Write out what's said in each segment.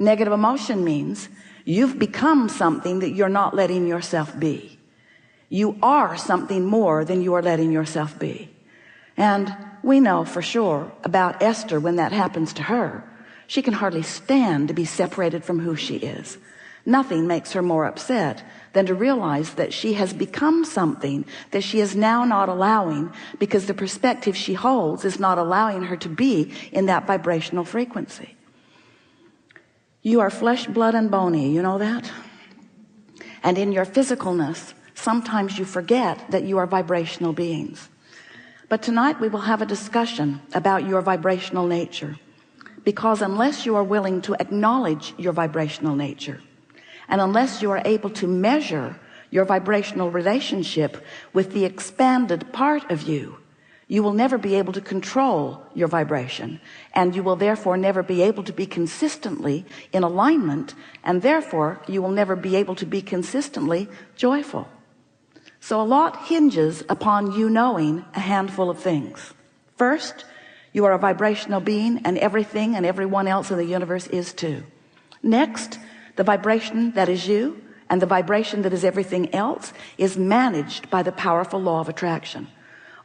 Negative emotion means you've become something that you're not letting yourself be. You are something more than you are letting yourself be. And we know for sure about Esther, when that happens to her, she can hardly stand to be separated from who she is. Nothing makes her more upset than to realize that she has become something that she is now not allowing, because the perspective she holds is not allowing her to be in that vibrational frequency. You are flesh, blood, and bony, you know that? And in your physicalness, sometimes you forget that you are vibrational beings. But tonight we will have a discussion about your vibrational nature, because unless you are willing to acknowledge your vibrational nature, and unless you are able to measure your vibrational relationship with the expanded part of you, you will never be able to control your vibration, and you will therefore never be able to be consistently in alignment, and therefore you will never be able to be consistently joyful. So a lot hinges upon you knowing a handful of things. First, you are a vibrational being, and everything and everyone else in the universe is too. Next, the vibration that is you and the vibration that is everything else is managed by the powerful law of attraction.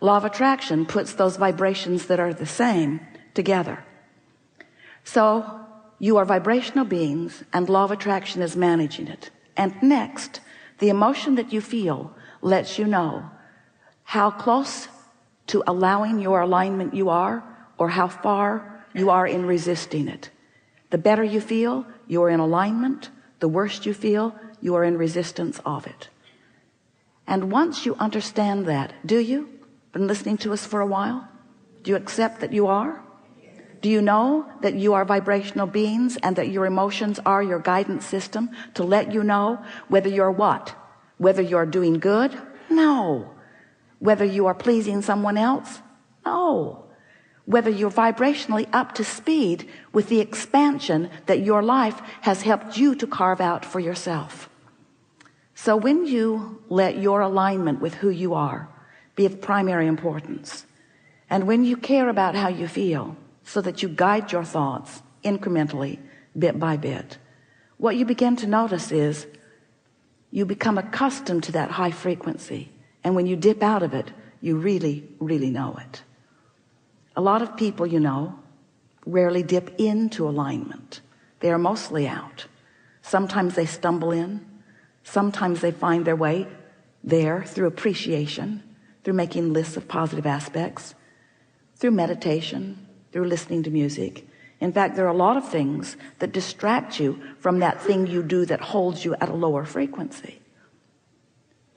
Law of attraction puts those vibrations that are the same together. So you are vibrational beings, and law of attraction is managing it. And next, the emotion that you feel lets you know how close to allowing your alignment you are, or how far you are in resisting it. The better you feel, you are in alignment. The worse you feel, you are in resistance of it. And once you understand that, do you? Been listening to us for a while? Do you accept that you are? Do you know that you are vibrational beings, and that your emotions are your guidance system to let you know whether you're what? Whether you're doing good? No. Whether you are pleasing someone else? No. Whether you're vibrationally up to speed with the expansion that your life has helped you to carve out for yourself. So when you let your alignment with who you are be of primary importance, and when you care about how you feel so that you guide your thoughts incrementally, bit by bit, what you begin to notice is you become accustomed to that high frequency, and when you dip out of it, you really, really know it. A lot of people, you know, rarely dip into alignment. They are mostly out. Sometimes they stumble in. Sometimes they find their way there through appreciation, through making lists of positive aspects, through meditation, through listening to music. In fact, there are a lot of things that distract you from that thing you do that holds you at a lower frequency.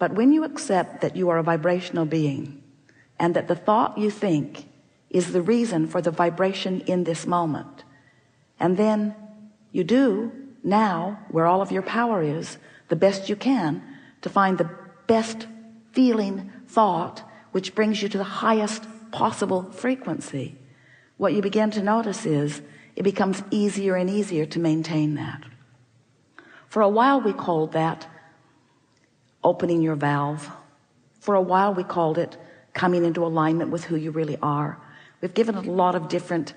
But when you accept that you are a vibrational being, and that the thought you think is the reason for the vibration in this moment, and then you do now, where all of your power is, the best you can to find the best feeling thought which brings you to the highest possible frequency, what you begin to notice is it becomes easier and easier to maintain that. For a while we called that opening your valve. For a while we called it coming into alignment with who you really are. We've given it a lot of different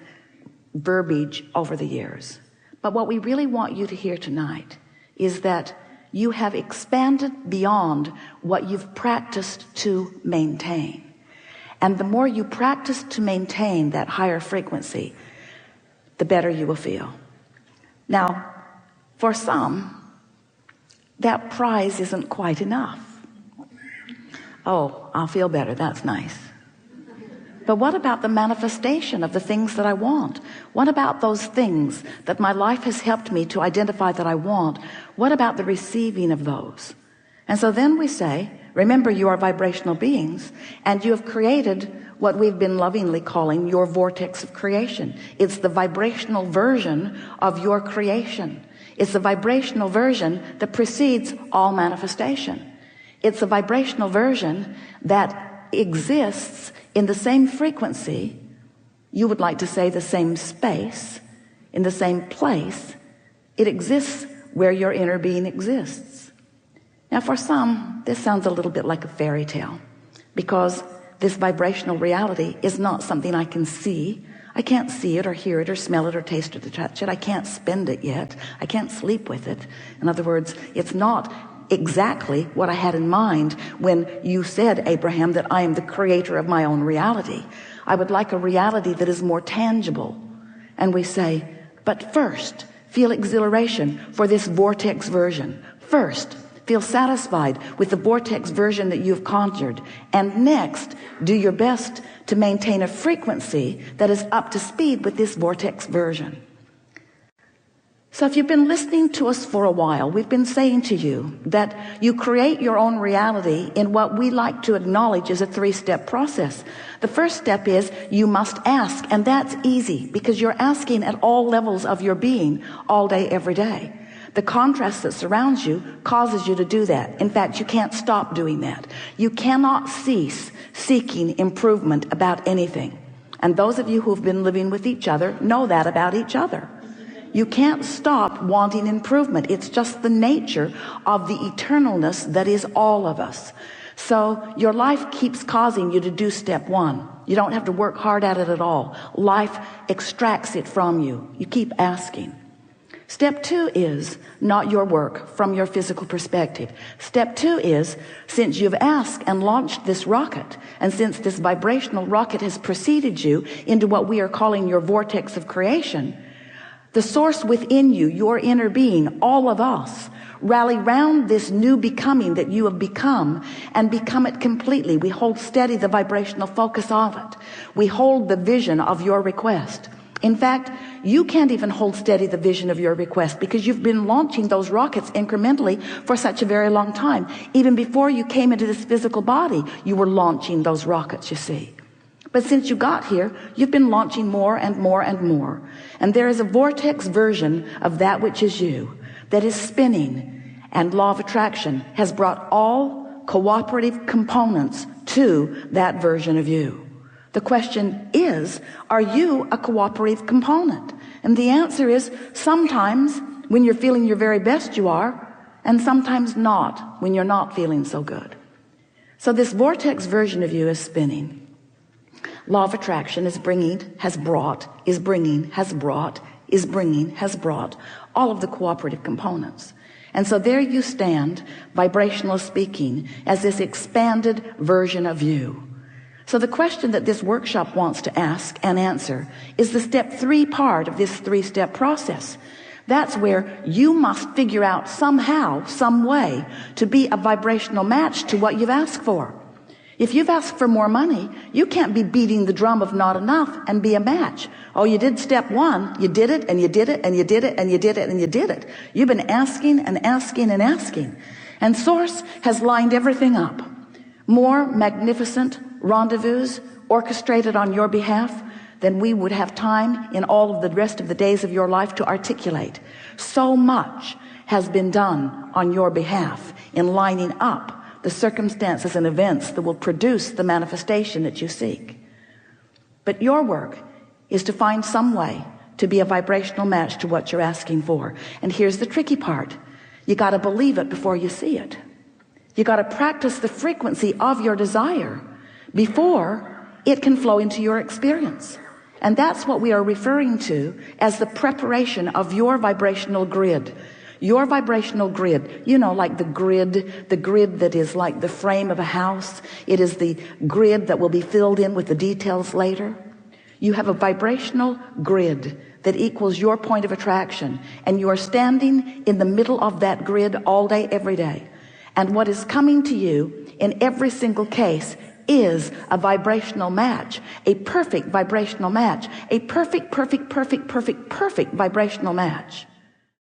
verbiage over the years. But what we really want you to hear tonight is that you have expanded beyond what you've practiced to maintain. And the more you practice to maintain that higher frequency, the better you will feel. Now, for some, that prize isn't quite enough. Oh, I'll feel better. That's nice. But what about the manifestation of the things that I want? What about those things that my life has helped me to identify that I want? What about the receiving of those? And so then we say, remember, you are vibrational beings, and you have created what we've been lovingly calling your vortex of creation. It's the vibrational version of your creation. It's the vibrational version that precedes all manifestation. It's a vibrational version that exists in the same frequency, you would like to say the same space, in the same place. It exists where your inner being exists. Now for some, this sounds a little bit like a fairy tale, because this vibrational reality is not something I can see. I can't see it or hear it or smell it or taste it or touch it. I can't spend it yet. I can't sleep with it. In other words, it's not exactly what I had in mind when you said, Abraham, that I am the creator of my own reality. I would like a reality that is more tangible. And we say, but first, feel exhilaration for this vortex version. First, feel satisfied with the vortex version that you've conjured. And next, do your best to maintain a frequency that is up to speed with this vortex version. So if you've been listening to us for a while, we've been saying to you that you create your own reality in what we like to acknowledge as a 3-step process. The first step is you must ask, and that's easy because you're asking at all levels of your being all day, every day. The contrast that surrounds you causes you to do that. In fact, you can't stop doing that. You cannot cease seeking improvement about anything. And those of you who've been living with each other know that about each other. You can't stop wanting improvement. It's just the nature of the eternalness that is all of us. So your life keeps causing you to do step 1. You don't have to work hard at it at all. Life extracts it from you. You keep asking. Step 2 is not your work from your physical perspective. Step 2 is, since you've asked and launched this rocket, and since this vibrational rocket has preceded you into what we are calling your vortex of creation, the source within you, your inner being, all of us, rally round this new becoming that you have become and become it completely. We hold steady the vibrational focus of it. We hold the vision of your request. In fact, you can't even hold steady the vision of your request because you've been launching those rockets incrementally for such a very long time. Even before you came into this physical body, you were launching those rockets, you see. But since you got here, you've been launching more and more and more. And there is a vortex version of that which is you that is spinning. And law of attraction has brought all cooperative components to that version of you. The question is, are you a cooperative component? And the answer is sometimes when you're feeling your very best you are, and sometimes not when you're not feeling so good. So this vortex version of you is spinning. Law of attraction is bringing, has brought, is bringing, has brought, is bringing, has brought all of the cooperative components. And so there you stand, vibrational speaking, as this expanded version of you. So the question that this workshop wants to ask and answer is the step 3 part of this 3-step process. That's where you must figure out somehow, some way to be a vibrational match to what you've asked for. If you've asked for more money, you can't be beating the drum of not enough and be a match. Oh, you did step 1, you did it, and you did it, and you did it, and you did it, and you did it. You've been asking and asking and asking. And Source has lined everything up. More magnificent rendezvous orchestrated on your behalf than we would have time in all of the rest of the days of your life to articulate. So much has been done on your behalf in lining up the circumstances and events that will produce the manifestation that you seek. But your work is to find some way to be a vibrational match to what you're asking for. And here's the tricky part. You got to believe it before you see it. You got to practice the frequency of your desire before it can flow into your experience. And that's what we are referring to as the preparation of your vibrational grid. Your vibrational grid, you know, like the grid that is like the frame of a house. It is the grid that will be filled in with the details later. You have a vibrational grid that equals your point of attraction, and you are standing in the middle of that grid all day, every day. And what is coming to you in every single case is a vibrational match, a perfect vibrational match, a perfect vibrational match.